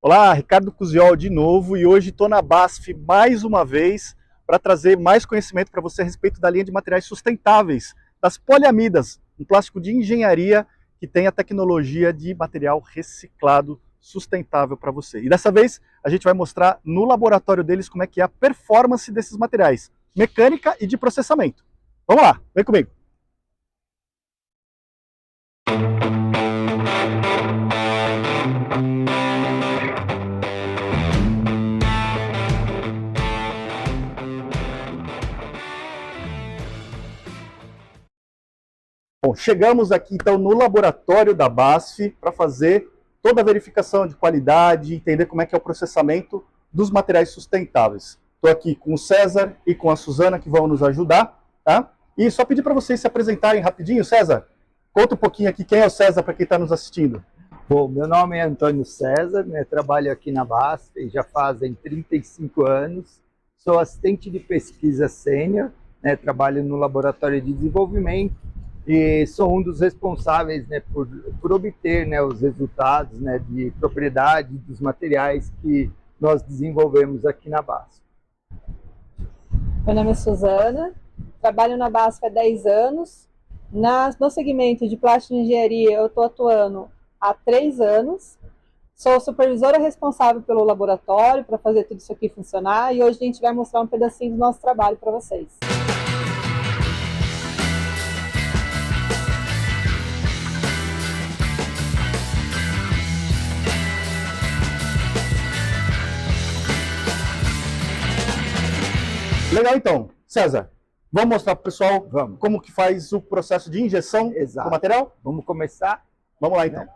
Olá, Ricardo Cusiol de novo e hoje estou na BASF mais uma vez para trazer mais conhecimento para você a respeito da linha de materiais sustentáveis, das poliamidas, um plástico de engenharia que tem a tecnologia de material reciclado sustentável para você. E dessa vez a gente vai mostrar no laboratório deles como é que é a performance desses materiais, mecânica e de processamento. Vamos lá, vem comigo. Bom, chegamos aqui então no laboratório da BASF para fazer toda a verificação de qualidade, entender como é que é o processamento dos materiais sustentáveis. Estou aqui com o César e com a Suzana que vão nos ajudar, tá? E só pedir para vocês se apresentarem rapidinho. César, conta um pouquinho aqui quem é o César para quem está nos assistindo. Bom, meu nome é Antônio César, né? Trabalho aqui na BASF já fazem 35 anos, sou assistente de pesquisa sênior, né? Trabalho no laboratório de desenvolvimento e sou um dos responsáveis, né, por obter, né, os resultados, né, de propriedade dos materiais que nós desenvolvemos aqui na BASF. Meu nome é Suzana, trabalho na BASF há 10 anos. No segmento de plástico de engenharia eu estou atuando há 3 anos. Sou supervisora responsável pelo laboratório para fazer tudo isso aqui funcionar e hoje a gente vai mostrar um pedacinho do nosso trabalho para vocês. Legal então, César, vamos mostrar para o pessoal Vamos. como que faz o processo de injeção do material? Vamos começar? Vamos lá então.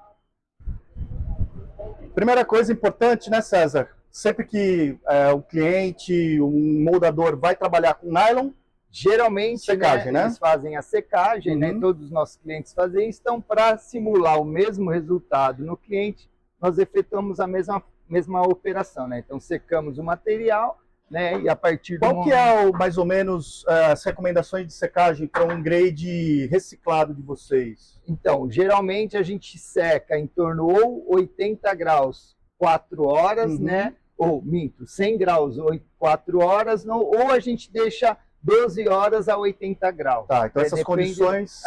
Primeira coisa importante, né, César? Sempre que o cliente, um moldador vai trabalhar com nylon, Geralmente, secagem, né? Eles fazem a secagem, né? Todos os nossos clientes fazem isso. Então, para simular o mesmo resultado no cliente, nós efetuamos a mesma operação, né? Então, secamos o material, né? E a partir do Qual que é mais ou menos as recomendações de secagem para um grade reciclado de vocês? Então, geralmente a gente seca em torno ou 80 graus 4 horas, né? Ou, minto, 100 graus 4 horas, não, ou a gente deixa 12 horas a 80 graus. Tá, então essas condições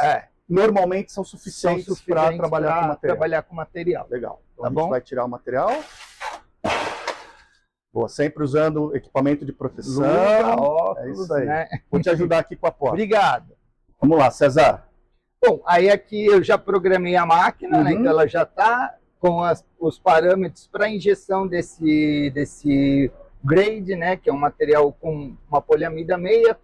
normalmente são suficientes para trabalhar com material. Legal. Então Tá a gente vai tirar o material. Boa, sempre usando equipamento de proteção. Luva, óculos, é isso aí. né? Vou te ajudar aqui com a porta. Obrigado. Vamos lá, César. Bom, aí aqui eu já programei a máquina, né? Então ela já está com os parâmetros para injeção desse grade, né? Que é um material com uma poliamida meia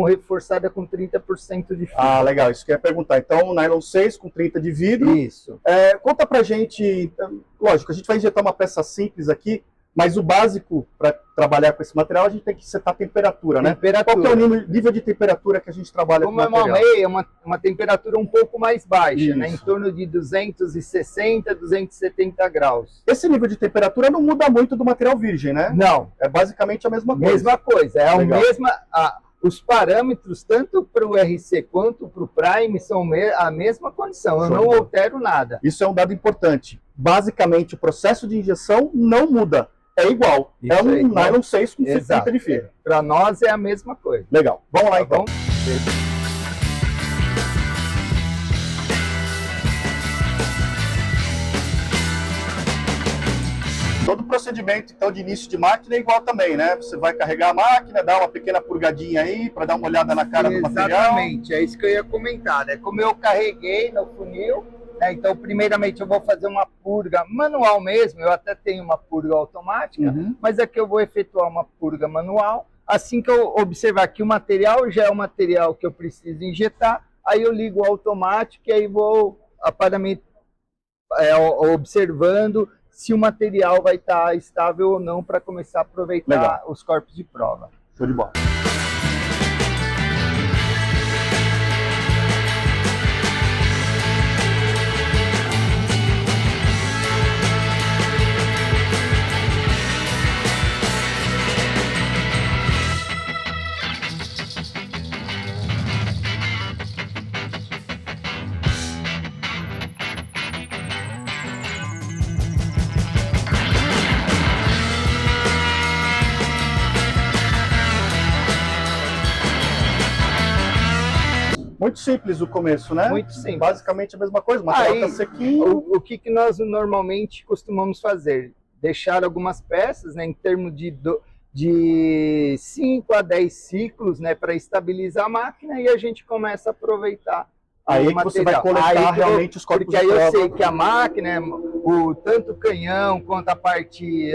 reforçada com 30% de fibra. Ah, legal, isso que eu ia perguntar. Então, nylon 6 com 30 de vidro. Isso. Conta pra gente, lógico, a gente vai injetar uma peça simples aqui, mas o básico para trabalhar com esse material, a gente tem que setar a temperatura, né? Qual que é o nível de temperatura que a gente trabalha com o material? Como é uma temperatura um pouco mais baixa, né? Em torno de 260, 270 graus. Esse nível de temperatura não muda muito do material virgem, né? Não. É basicamente a mesma coisa. Mesma coisa. É a mesma... Os parâmetros, tanto para o RC quanto para o Prime, são a mesma condição. Eu não altero nada. Isso é um dado importante. Basicamente, o processo de injeção não muda. É igual. Isso é um nylon 6 com 30 de fibra. Para nós é a mesma coisa. Legal. Vamos lá, então. Bom? Todo o procedimento, então, de início de máquina é igual também, né? Você vai carregar a máquina, dar uma pequena purgadinha aí, para dar uma olhada na cara do material. Exatamente, é isso que eu ia comentar, né? Como eu carreguei no funil, né? Então, primeiramente, eu vou fazer uma purga manual mesmo, eu até tenho uma purga automática, mas aqui eu vou efetuar uma purga manual. Assim que eu observar que o material já é o material que eu preciso injetar, aí eu ligo o automático e aí vou observando se o material vai estar estável ou não para começar a aproveitar os corpos de prova. Show de bola. Muito simples o começo, né? Muito simples. Basicamente a mesma coisa, o material tá sequinho. O que nós normalmente costumamos fazer? Deixar algumas peças, né, em termos de 5 a 10 ciclos, né, para estabilizar a máquina, e a gente começa a aproveitar Aí o que material. você vai coletar realmente os corpos porque de aí prova. eu sei que a máquina, tanto o canhão quanto a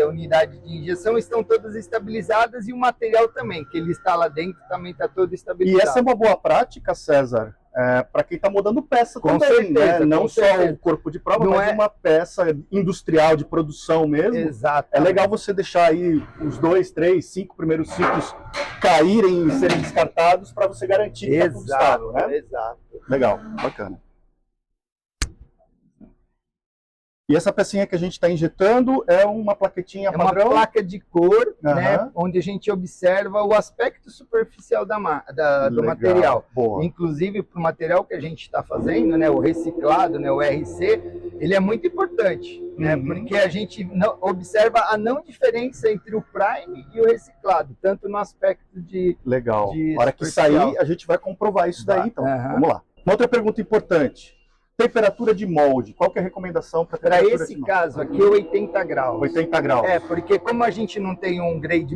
unidade de injeção estão todas estabilizadas, e o material também, que ele está lá dentro, também está todo estabilizado. E essa é uma boa prática, César, para quem está mudando peça Com também, certeza, né? Não com só certeza. o corpo de prova, Não mas é- uma peça industrial de produção mesmo. Exato. É legal você deixar aí os 2, 3, 5 primeiros ciclos caírem e serem descartados para você garantir que está tudo estável, né? Exato. Legal, bacana. E essa pecinha que a gente está injetando é uma plaquetinha É uma padrão? placa de cor, Aham. né, onde a gente observa o aspecto superficial do Legal, material. boa. Inclusive, para o material que a gente está fazendo, né, o reciclado, né, o RC, ele é muito importante, né, porque a gente observa a não diferença entre o prime e o reciclado, tanto no aspecto de... Legal. de Na hora que superficial. sair, a gente vai comprovar isso daí, então. Aham. Vamos lá. Uma outra pergunta importante. Temperatura de molde. Qual que é a recomendação para Para temperatura esse de molde? caso aqui, 80 graus. 80 graus. É, porque como a gente não tem um grade,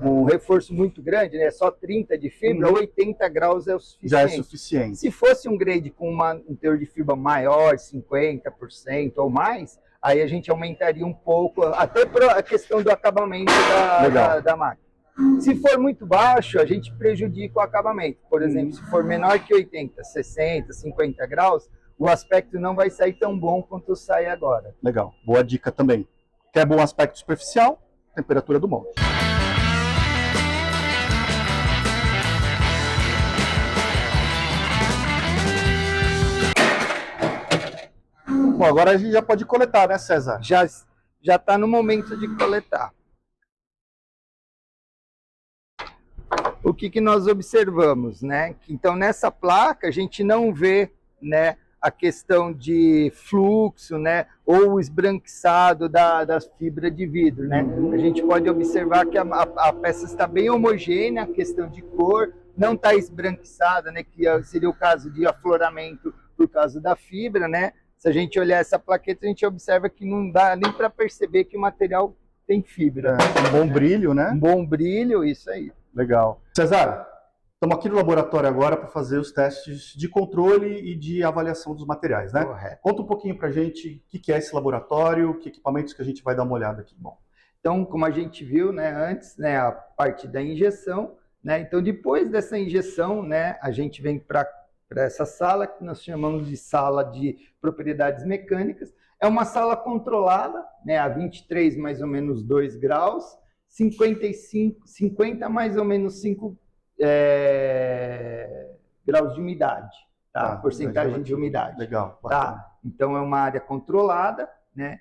um reforço muito grande, né? Só 30 de fibra, 80 graus é o suficiente. Já é suficiente. Se fosse um grade com um teor de fibra maior, 50% ou mais, aí a gente aumentaria um pouco, até para a questão do acabamento da máquina. Se for muito baixo, a gente prejudica o acabamento. Por exemplo, se for menor que 80, 60, 50 graus, o aspecto não vai sair tão bom quanto sai agora. Legal. Boa dica também. Quer bom aspecto superficial? Temperatura do molde. Bom, agora a gente já pode coletar, né, César? Já está no momento de coletar. O que nós observamos, né? Então, nessa placa, a gente não vê, né, a questão de fluxo, né, ou o esbranquiçado da fibra de vidro, né? A gente pode observar que a peça está bem homogênea, a questão de cor, não está esbranquiçada, né, que seria o caso de afloramento por causa da fibra, né? Se a gente olhar essa plaqueta, a gente observa que não dá nem para perceber que o material tem fibra. Um bom brilho, né? Um bom brilho, isso aí. Legal. César, estamos aqui no laboratório agora para fazer os testes de controle e de avaliação dos materiais, né? Correto. Conta um pouquinho para a gente o que é esse laboratório, que equipamentos que a gente vai dar uma olhada aqui. Bom, então, como a gente viu, né, antes, né, a parte da injeção, né? Então, depois dessa injeção, né, a gente vem para essa sala que nós chamamos de sala de propriedades mecânicas. É uma sala controlada, né, a 23 mais ou menos 2 graus, 50 mais ou menos 5 graus de umidade, tá? Porcentagem de umidade. Legal. Tá? Então é uma área controlada, né?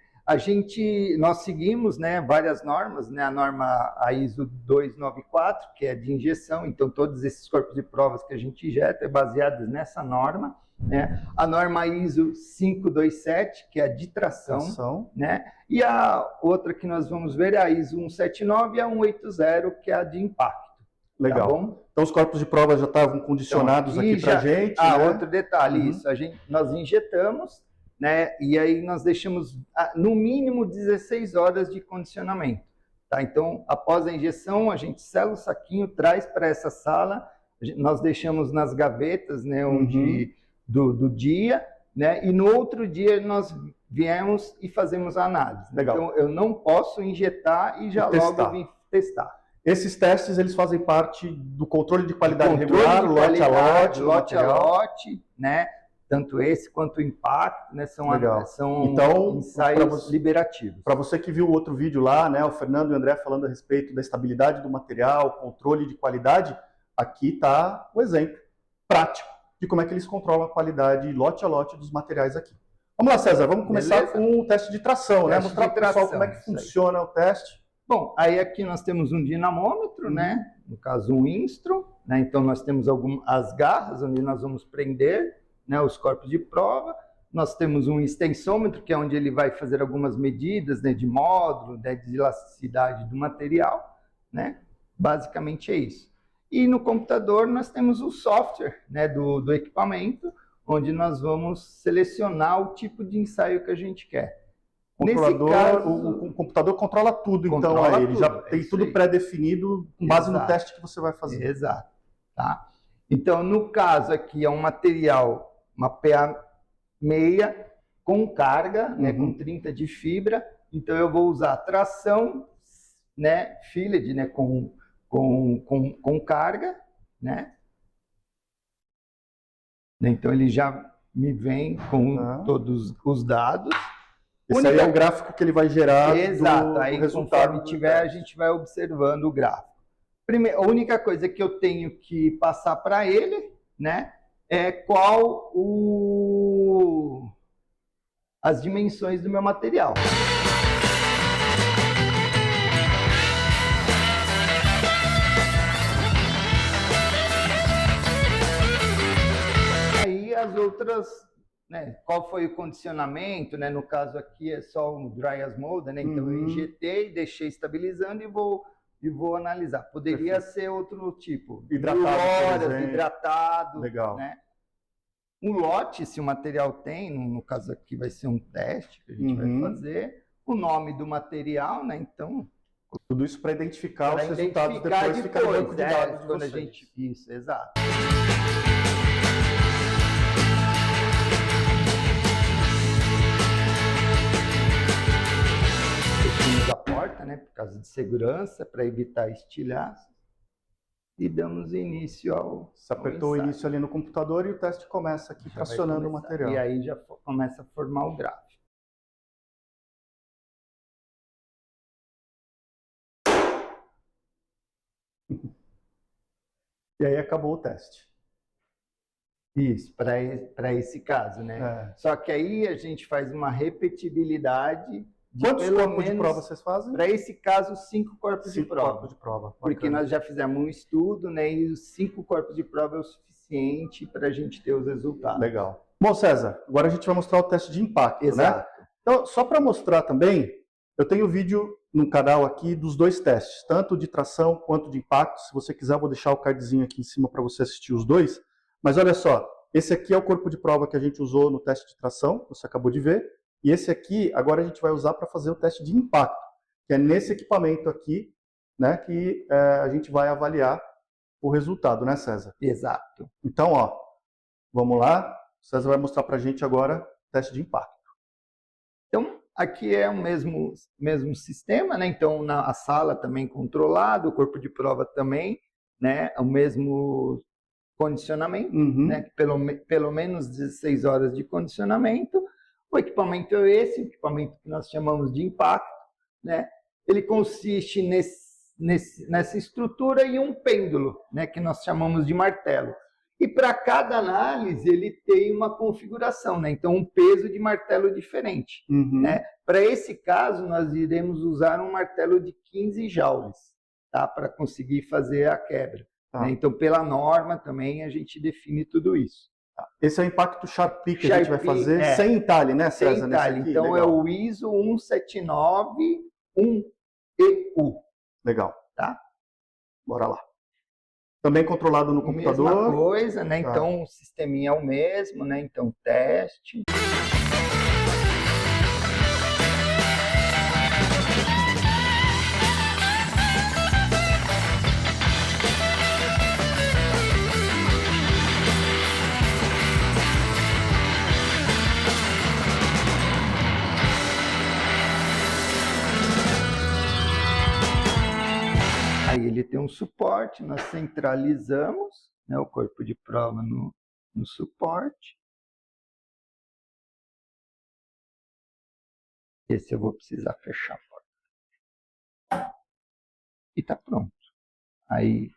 Nós seguimos, né, várias normas, né? A norma a ISO 294, que é de injeção, então todos esses corpos de provas que a gente injeta é baseados nessa norma, né? A norma ISO 527, que é a de tração, né? E a outra que nós vamos ver é a ISO 179 e a 180, que é a de impacto. Legal. Tá bom? Então os corpos de prova já estavam condicionados então, aqui para a gente. Né? Outro detalhe, isso, nós injetamos, né? E aí nós deixamos no mínimo 16 horas de condicionamento. Tá? Então, após a injeção, a gente sela o saquinho, traz para essa sala, nós deixamos nas gavetas, né, do dia, né? E no outro dia nós viemos e fazemos a análise. Legal. Então, eu não posso injetar e já logo vir testar. Esses testes, eles fazem parte do controle de qualidade regular, lote a lote, né? Tanto esse quanto o impacto, né? São então, ensaios liberativos. Para você que viu o outro vídeo lá, né? O Fernando e o André falando a respeito da estabilidade do material, controle de qualidade, aqui está o exemplo prático de como é que eles controlam a qualidade lote a lote dos materiais aqui. Vamos lá, César, vamos começar com o teste de tração, né? Mostrar para o pessoal como é que funciona o teste. Bom, aí aqui nós temos um dinamômetro, né? No caso, um instro, né? Então nós temos as garras onde nós vamos prender, né, os corpos de prova. Nós temos um extensômetro, que é onde ele vai fazer algumas medidas, né, de módulo, né, de elasticidade do material, né? Basicamente é isso. E no computador nós temos o software, né, do equipamento, onde nós vamos selecionar o tipo de ensaio que a gente quer. Controlador, Nesse caso, o computador controla tudo, então controla aí, ele já tudo, é tem isso tudo aí. pré-definido com base no Exato. teste que você vai fazer. Exato. Tá? Então, no caso aqui, é um material, uma PA6 com carga, né, com 30 de fibra. Então, eu vou usar tração, né, fillet, né, com carga, né? Então, ele já me vem com todos os dados. Esse aí é o gráfico que ele vai gerar. Exato. do Aí, resultado conforme tiver, a gente vai observando o gráfico. A única coisa que eu tenho que passar para ele, né, é qual as dimensões do meu material. Aí as outras, né, qual foi o condicionamento, né, no caso aqui é só um dry as mold, né, então eu injetei, deixei estabilizando e vou analisar. Poderia ser outro tipo. Hidratado. Legal. Né? Um lote, se o material tem, no caso aqui vai ser um teste que a gente vai fazer. O nome do material, né? Então. Tudo isso para identificar os resultados depois ficar no banco de dados de vocês. Isso, exato. A porta, né, por causa de segurança, para evitar estilhaços, e damos início ao. Você apertou o início ali no computador e o teste começa aqui tracionando o material. E aí já começa a formar o gráfico. E aí acabou o teste. Isso, para esse caso, né? Só que aí a gente faz uma repetibilidade. Quantos corpos de prova vocês fazem? Para esse caso, 5 corpos de prova. 5 corpos de prova. Porque nós já fizemos um estudo, né? E os 5 corpos de prova é o suficiente para a gente ter os resultados. Legal. Bom, César, agora a gente vai mostrar o teste de impacto, Exato. né? Então, só para mostrar também, eu tenho vídeo no canal aqui dos dois testes, tanto de tração quanto de impacto. Se você quiser, eu vou deixar o cardzinho aqui em cima para você assistir os dois. Mas olha só, esse aqui é o corpo de prova que a gente usou no teste de tração, você acabou de ver. E esse aqui, agora a gente vai usar para fazer o teste de impacto, que é nesse equipamento aqui, né, que a gente vai avaliar o resultado, né, César? Exato. Então, ó, vamos lá. O César vai mostrar para a gente agora o teste de impacto. Então, aqui é o mesmo sistema, né? Então, a sala também controlada, o corpo de prova também, né? O mesmo condicionamento, né? Pelo menos 16 horas de condicionamento. O equipamento é esse, o equipamento que nós chamamos de impacto, né? Ele consiste nessa estrutura e um pêndulo, né? Que nós chamamos de martelo. E para cada análise ele tem uma configuração, né? Então um peso de martelo diferente. Né? Para esse caso nós iremos usar um martelo de 15 joules, tá? Para conseguir fazer a quebra. Né? Então pela norma também a gente define tudo isso. Esse é o impacto Sharpie que a gente vai fazer sem entalhe, né, César? Sem entalhe. Então legal. É o ISO 1791EU. Legal. Tá? Bora lá. Também controlado no computador. Mesma coisa, né? Então o sisteminha é o mesmo, né? Então teste. Aí ele tem um suporte, nós centralizamos, né, o corpo de prova no suporte. Esse eu vou precisar fechar a porta. E está pronto. Aí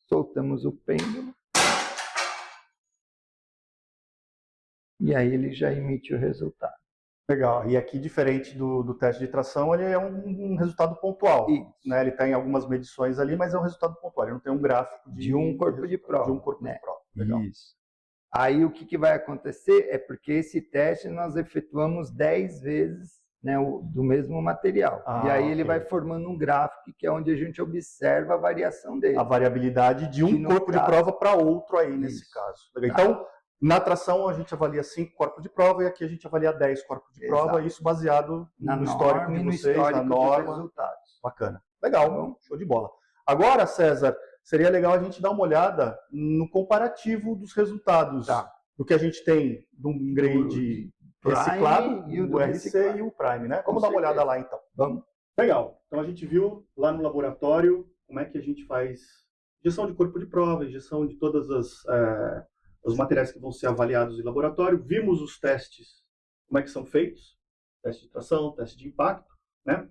soltamos o pêndulo. E aí ele já emite o resultado. Legal. E aqui, diferente do teste de tração, ele é um resultado pontual. Né? Ele tem algumas medições ali, mas é um resultado pontual. Ele não tem um gráfico de um corpo de prova. De um corpo de prova. Legal. Isso. Aí o que vai acontecer é porque esse teste nós efetuamos 10 vezes, né, do mesmo material. E aí ele vai formando um gráfico, que é onde a gente observa a variação dele. A variabilidade de um corpo de prova para outro aí, nesse caso. Então, na tração, a gente avalia 5 corpos de prova e aqui a gente avalia 10 corpos de prova, isso baseado no histórico de vocês, na norma. Resultados. Bacana. Legal, show de bola. Agora, César, seria legal a gente dar uma olhada no comparativo dos resultados do que a gente tem de um grade reciclado, o RC e o Prime, né? Vamos dar uma olhada lá, então. Vamos. Legal. Então a gente viu lá no laboratório como é que a gente faz injeção de corpo de prova, injeção de todas os materiais que vão ser avaliados em laboratório. Vimos os testes, como é que são feitos, teste de tração, teste de impacto, né?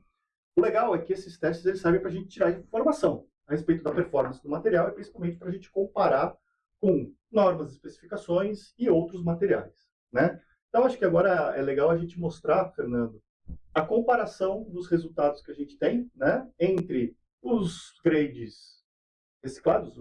O legal é que esses testes eles servem para a gente tirar informação a respeito da performance do material e principalmente para a gente comparar com normas, especificações e outros materiais, né? Então acho que agora é legal a gente mostrar, Fernando, a comparação dos resultados que a gente tem, né, entre os grades reciclados,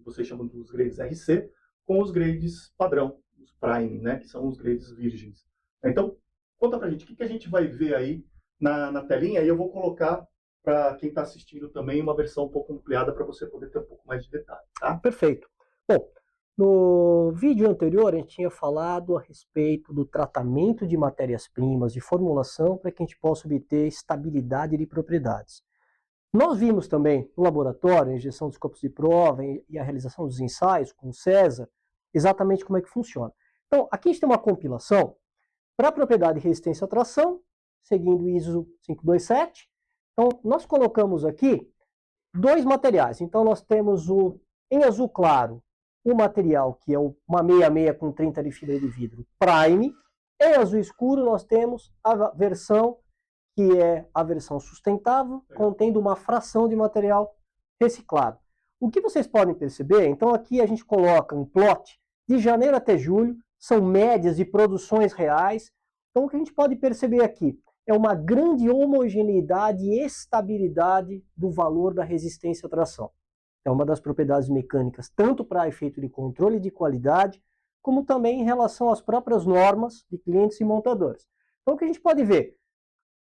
vocês chamam dos grades RC, com os grades padrão, os Prime, né, que são os grades virgens. Então, conta pra gente, o que a gente vai ver aí na telinha, e eu vou colocar para quem está assistindo também uma versão um pouco ampliada para você poder ter um pouco mais de detalhe. Tá? Perfeito. Bom, no vídeo anterior a gente tinha falado a respeito do tratamento de matérias-primas, de formulação, para que a gente possa obter estabilidade de propriedades. Nós vimos também no laboratório, a injeção dos corpos de prova e a realização dos ensaios com o César, exatamente como é que funciona. Então, aqui a gente tem uma compilação para a propriedade de resistência à tração, seguindo o ISO 527. Então, nós colocamos aqui 2 materiais. Então, nós temos em azul claro, o material que é uma 66 com 30 de fibra de vidro Prime. Em azul escuro, nós temos a versão que é a versão sustentável, contendo uma fração de material reciclado. O que vocês podem perceber, então aqui a gente coloca um plot de janeiro até julho, são médias de produções reais. Então o que a gente pode perceber aqui é uma grande homogeneidade e estabilidade do valor da resistência à tração. É uma das propriedades mecânicas, tanto para efeito de controle de qualidade, como também em relação às próprias normas de clientes e montadores. Então o que a gente pode ver,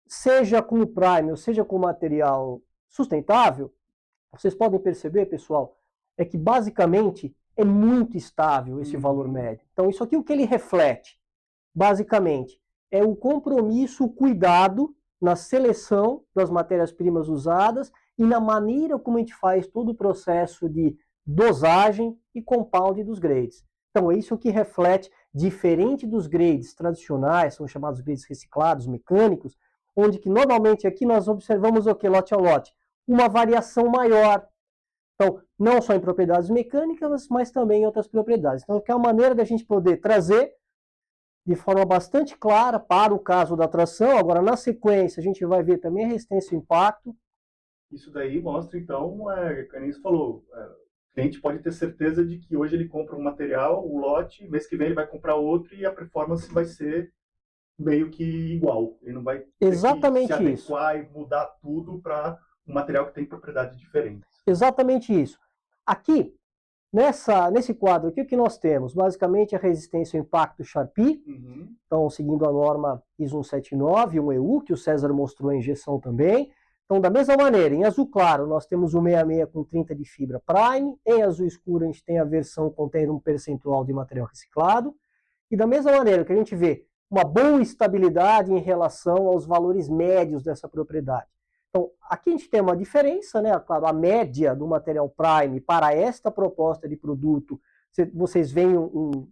seja com o Prime ou seja com o material sustentável, vocês podem perceber, pessoal, é que basicamente é muito estável esse valor médio. Então isso aqui o que ele reflete, basicamente, é o compromisso, o cuidado na seleção das matérias-primas usadas e na maneira como a gente faz todo o processo de dosagem e compound dos grades. Então é isso que reflete, diferente dos grades tradicionais, são chamados grades reciclados, mecânicos, onde que normalmente aqui nós observamos o que? Lote a lote. Uma variação maior. Então, não só em propriedades mecânicas, mas também em outras propriedades. Então, é uma maneira da gente poder trazer de forma bastante clara para o caso da tração. Agora, na sequência, a gente vai ver também a resistência ao impacto. Isso daí mostra, então, como a Inês falou, o cliente pode ter certeza de que hoje ele compra um material, um lote, mês que vem ele vai comprar outro e a performance vai ser meio que igual. Ele não vai ter Exatamente que se isso. adequar e mudar tudo para um material que tem propriedades diferentes. Exatamente isso. Aqui, nesse quadro aqui, o que nós temos? Basicamente a resistência ao impacto Sharpie, então seguindo a norma ISO 179, um EU, que o César mostrou a injeção também. Então, da mesma maneira, em azul claro, nós temos o 66 com 30 de fibra Prime, em azul escuro a gente tem a versão contendo um percentual de material reciclado, e da mesma maneira que a gente vê uma boa estabilidade em relação aos valores médios dessa propriedade. Então, aqui a gente tem uma diferença, né? Claro, a média do material Prime para esta proposta de produto, vocês veem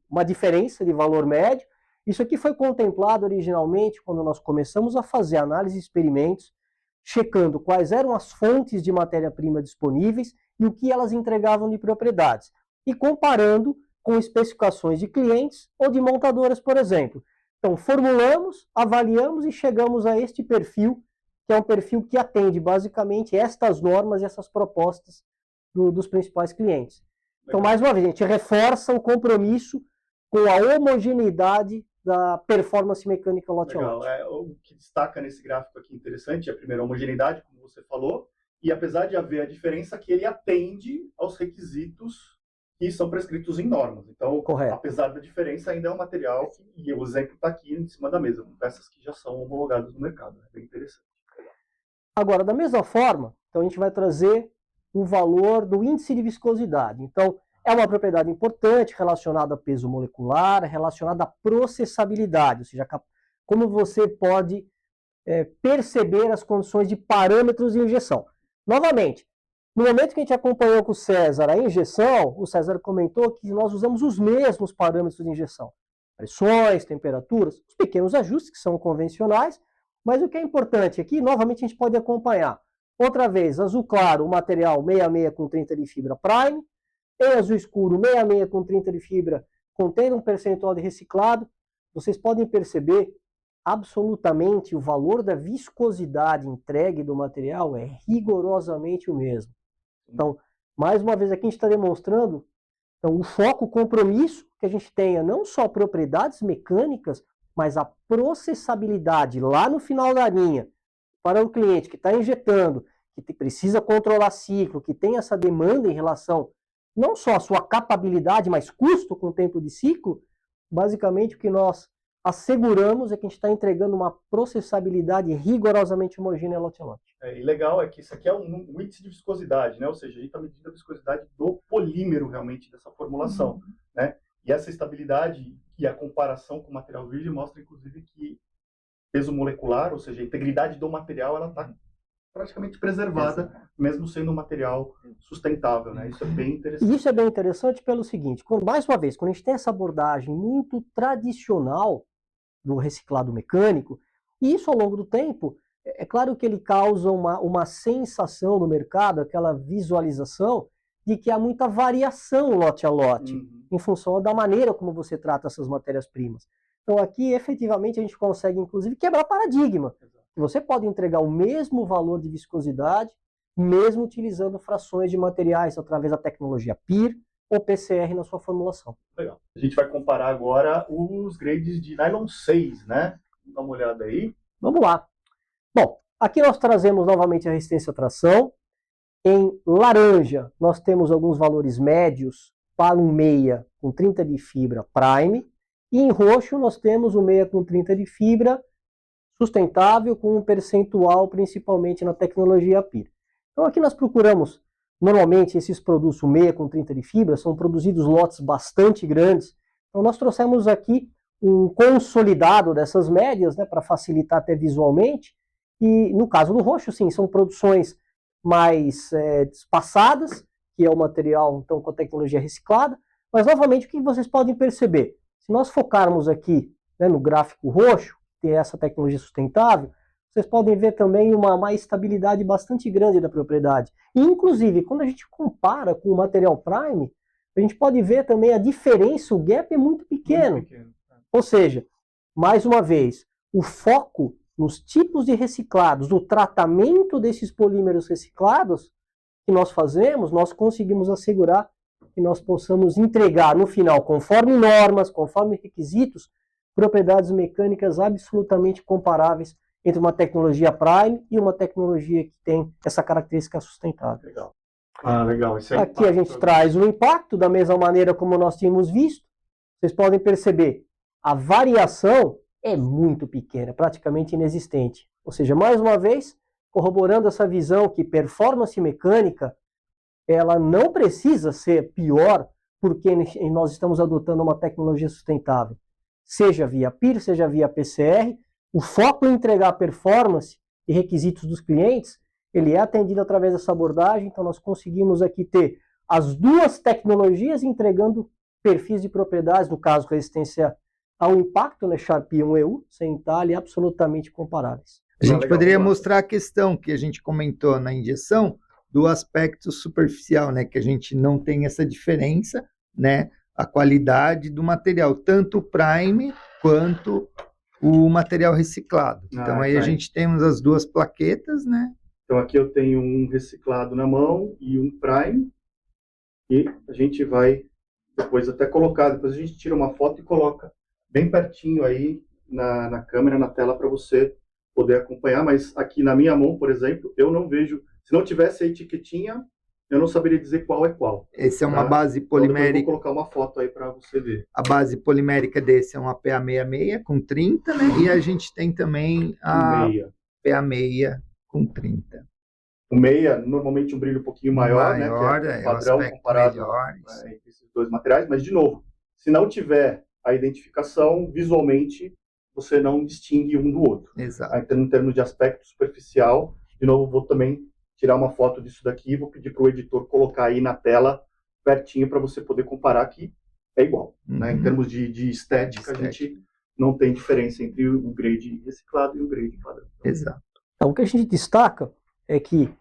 uma diferença de valor médio. Isso aqui foi contemplado originalmente quando nós começamos a fazer análise e experimentos, checando quais eram as fontes de matéria-prima disponíveis e o que elas entregavam de propriedades, e comparando com especificações de clientes ou de montadoras, por exemplo. Então, formulamos, avaliamos e chegamos a este perfil, que é um perfil que atende basicamente estas normas e essas propostas dos principais clientes. Então, mais uma vez, a gente reforça o compromisso com a homogeneidade da performance mecânica lote a lote. O que destaca nesse gráfico aqui interessante é, primeiro, a homogeneidade, como você falou, e apesar de haver a diferença, que ele atende aos requisitos que são prescritos em normas. Então, Correto. apesar da diferença, ainda é um material e o exemplo está aqui em cima da mesa, com peças que já são homologadas no mercado. É bem interessante. Agora, da mesma forma, então a gente vai trazer o valor do índice de viscosidade. Então, é uma propriedade importante relacionada a peso molecular, relacionada à processabilidade, ou seja, como você pode perceber as condições de parâmetros de injeção. Novamente, no momento que a gente acompanhou com o César a injeção, o César comentou que nós usamos os mesmos parâmetros de injeção. Pressões, temperaturas, os pequenos ajustes que são convencionais, mas o que é importante aqui, novamente a gente pode acompanhar. Outra vez, azul claro, o material 66 com 30 de fibra prime, em azul escuro, 66 com 30 de fibra, contendo um percentual de reciclado. Vocês podem perceber absolutamente o valor da viscosidade entregue do material é rigorosamente o mesmo. Então, mais uma vez aqui a gente está demonstrando o foco, o compromisso que a gente tenha não só propriedades mecânicas, mas a processabilidade lá no final da linha para o cliente que está injetando, que precisa controlar ciclo, que tem essa demanda em relação não só à sua capabilidade, mas custo com o tempo de ciclo. Basicamente o que nós asseguramos é que a gente está entregando uma processabilidade rigorosamente homogênea lote a lote. E legal é que isso aqui é um índice de viscosidade, né? Ou seja, a gente está medindo a viscosidade do polímero realmente dessa formulação, né? E essa estabilidade e a comparação com o material virgem mostra, inclusive, que peso molecular, ou seja, a integridade do material, ela está praticamente preservada, mesmo sendo um material sustentável, né? Isso é bem interessante. E isso é bem interessante pelo seguinte, mais uma vez, quando a gente tem essa abordagem muito tradicional do reciclado mecânico, e isso ao longo do tempo, é claro que ele causa uma sensação no mercado, aquela visualização de que há muita variação lote a lote, em função da maneira como você trata essas matérias-primas. Então aqui, efetivamente, a gente consegue, inclusive, quebrar paradigma. Você pode entregar o mesmo valor de viscosidade, mesmo utilizando frações de materiais através da tecnologia PIR ou PCR na sua formulação. Legal. A gente vai comparar agora os grades de nylon 6, né? Dá uma olhada aí. Vamos lá. Bom, aqui nós trazemos novamente a resistência à tração. Em laranja, nós temos alguns valores médios para um meia com 30 de fibra prime. E em roxo, nós temos o meia com 30 de fibra sustentável, com um percentual principalmente na tecnologia PIR. Então aqui nós procuramos, normalmente esses produtos, o meia com 30 de fibra, são produzidos lotes bastante grandes. Então nós trouxemos aqui um consolidado dessas médias, né, para facilitar até visualmente. E no caso do roxo, sim, são produções mais espaçadas, que é o material então com a tecnologia reciclada. Mas novamente o que vocês podem perceber? Se nós focarmos aqui, né, no gráfico roxo, que é essa tecnologia sustentável, vocês podem ver também uma estabilidade bastante grande da propriedade. E, inclusive, quando a gente compara com o material prime, a gente pode ver também a diferença, o gap é muito pequeno. Muito pequeno. Ou seja, mais uma vez, o foco nos tipos de reciclados, do tratamento desses polímeros reciclados que nós fazemos, nós conseguimos assegurar que nós possamos entregar no final, conforme normas, conforme requisitos, propriedades mecânicas absolutamente comparáveis entre uma tecnologia prime e uma tecnologia que tem essa característica sustentável. Legal. Legal. Esse Aqui a gente traz o impacto da mesma maneira como nós tínhamos visto. Vocês podem perceber, a variação é muito pequena, praticamente inexistente. Ou seja, mais uma vez, corroborando essa visão que performance mecânica, ela não precisa ser pior porque nós estamos adotando uma tecnologia sustentável. Seja via PIR, seja via PCR, o foco em entregar performance e requisitos dos clientes, ele é atendido através dessa abordagem, então nós conseguimos aqui ter as duas tecnologias entregando perfis de propriedades, no caso resistência ao impacto, né, Sharp 1EU, sem entalhe, absolutamente comparáveis. A gente poderia mostrar a questão que a gente comentou na injeção do aspecto superficial, né, que a gente não tem essa diferença, né, a qualidade do material, tanto o prime quanto o material reciclado. Então aí a gente temos as duas plaquetas, né? Então aqui eu tenho um reciclado na mão e um prime, e a gente vai depois até colocar, depois a gente tira uma foto e coloca bem pertinho aí na câmera, na tela, para você poder acompanhar, mas aqui na minha mão, por exemplo, eu não vejo, se não tivesse a etiquetinha, eu não saberia dizer qual é qual. Esse é uma Tá? base Então, depois eu polimérica. vou colocar uma foto aí para você ver. A base polimérica desse é uma PA66 com 30, né? E a gente tem também a Meia. PA6 com 30. O meia, normalmente um brilho um pouquinho maior, né? Maior, Que é é, o padrão aspecto comparado melhor. entre esses dois materiais. Mas, de novo, se não tiver a identificação, visualmente, você não distingue um do outro. Exato. Aí, em termos de aspecto superficial, de novo, vou também tirar uma foto disso daqui e vou pedir para o editor colocar aí na tela pertinho para você poder comparar que é igual. Né? Em termos de estética, a gente não tem diferença entre o grade reciclado e o grade padrão. Exato. Então, o que a gente destaca é que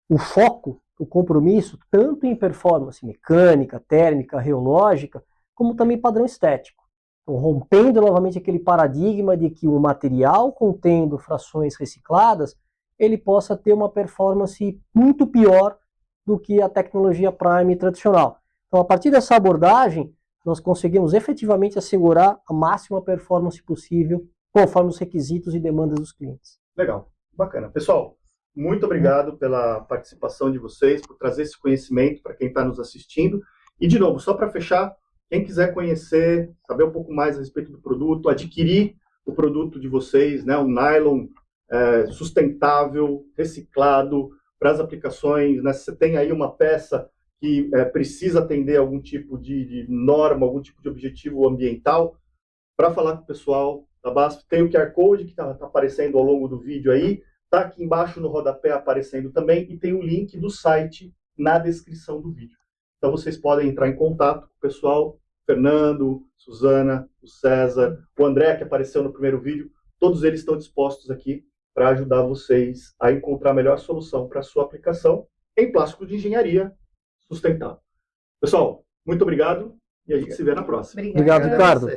o foco, o compromisso, tanto em performance mecânica, térmica, reológica, como também padrão estético. Então, rompendo novamente aquele paradigma de que o material contendo frações recicladas, ele possa ter uma performance muito pior do que a tecnologia Prime tradicional. Então, a partir dessa abordagem, nós conseguimos efetivamente assegurar a máxima performance possível, conforme os requisitos e demandas dos clientes. Legal, bacana. Pessoal, muito obrigado pela participação de vocês, por trazer esse conhecimento para quem está nos assistindo. E, de novo, só para fechar, quem quiser conhecer, saber um pouco mais a respeito do produto, adquirir o produto de vocês, né, um nylon sustentável, reciclado, para as aplicações, né, se você tem aí uma peça que precisa atender algum tipo de norma, algum tipo de objetivo ambiental, para falar com o pessoal da BASF, tem o QR Code que está aparecendo ao longo do vídeo aí, está aqui embaixo no rodapé aparecendo também, e tem o link do site na descrição do vídeo. Então vocês podem entrar em contato com o pessoal, Fernando, Suzana, o César, o André, que apareceu no primeiro vídeo, todos eles estão dispostos aqui para ajudar vocês a encontrar a melhor solução para a sua aplicação em plástico de engenharia sustentável. Pessoal, muito obrigado e a gente se vê na próxima. Obrigado, Ricardo.